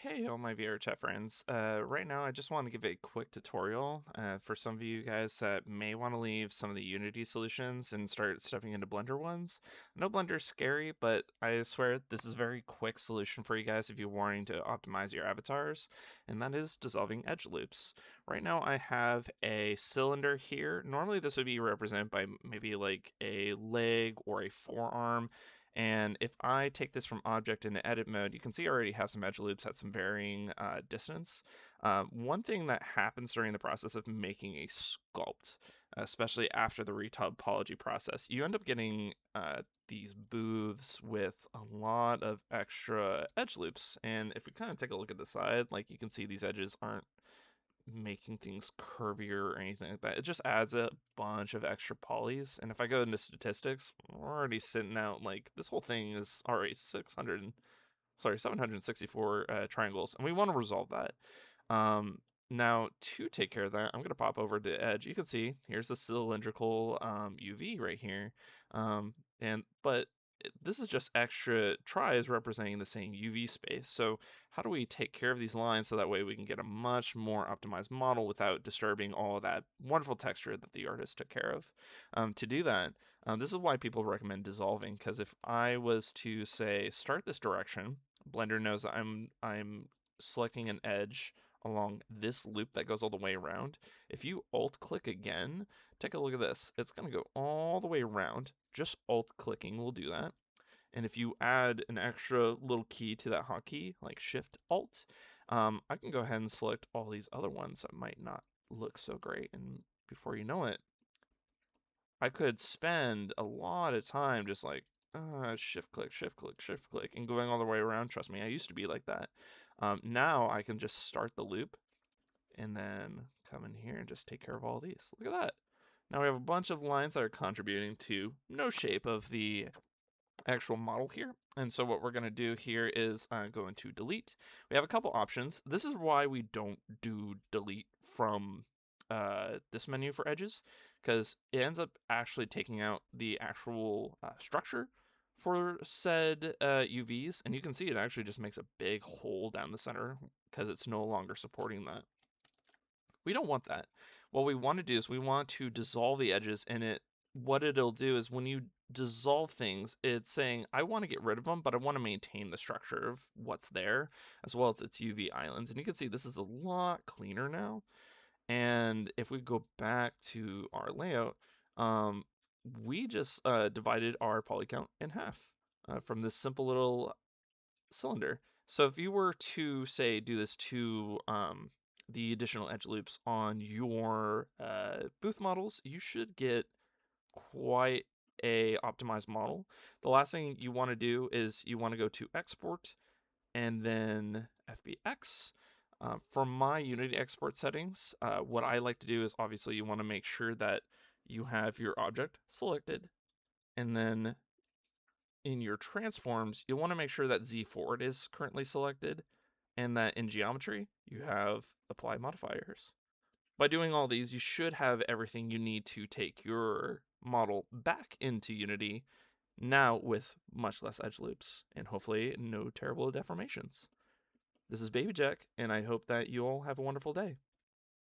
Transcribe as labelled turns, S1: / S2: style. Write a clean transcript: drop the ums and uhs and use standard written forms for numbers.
S1: Hey, all my VR chat friends. Right now, I just want to give a quick tutorial for some of you guys that may want to leave some of the Unity solutions and start stepping into Blender ones. I know Blender's scary, but I swear this is a very quick solution for you guys if you're wanting to optimize your avatars, and that is dissolving edge loops. Right now, I have a cylinder here. Normally, this would be represented by maybe like a leg or a forearm. And if I take this from object into edit mode, you can see I already have some edge loops at some varying distance. One thing that happens during the process of making a sculpt, especially after the retopology process, you end up getting these booths with a lot of extra edge loops. And if we kind of take a look at the side, like you can see these edges aren't making things curvier or anything like that. It just adds a bunch of extra polys. And if I go into statistics, we're already sitting out like this whole thing is already 764 triangles, and we want to resolve that. Now to take care of that, I'm gonna pop over to Edge. You can see here's the cylindrical UV right here, and but this is just extra tries representing the same UV space. So how do we take care of these lines so that way we can get a much more optimized model without disturbing all of that wonderful texture that the artist took care of? To do that, this is why people recommend dissolving, because if I was to say start this direction, Blender knows that I'm selecting an edge along this loop that goes all the way around. If you alt click again, take a look at this. It's going to go all the way around. Just alt clicking will do that. And if you add an extra little key to that hotkey, like Shift Alt, I can go ahead and select all these other ones that might not look so great. And before you know it, I could spend a lot of time just like shift click, shift click, shift click, and going all the way around. Trust me, I used to be like that. Now I can just start the loop and then come in here and just take care of all these. Look at that. Now we have a bunch of lines that are contributing to no shape of the actual model here. And so what we're going to do here is go into delete. We have a couple options. This is why we don't do delete from this menu for edges, because it ends up actually taking out the actual structure for said UVs. And you can see it actually just makes a big hole down the center because it's no longer supporting that. We don't want that. What we want to do is we want to dissolve the edges, and what it'll do is when you dissolve things, it's saying I want to get rid of them, but I want to maintain the structure of what's there as well as its UV islands. And you can see this is a lot cleaner now. And if we go back to our layout, um, we just divided our poly count in half from this simple little cylinder. So if you were to say do this to the additional edge loops on your booth models, you should get quite a optimized model. The last thing you want to do is you want to go to export and then FBX. For my Unity export settings, what I like to do is obviously you want to make sure that you have your object selected, and then in your transforms, you'll want to make sure that Z forward is currently selected and that in geometry, you have apply modifiers. By doing all these, you should have everything you need to take your model back into Unity now with much less edge loops and hopefully no terrible deformations. This is Baby Jack, and I hope that you all have a wonderful day.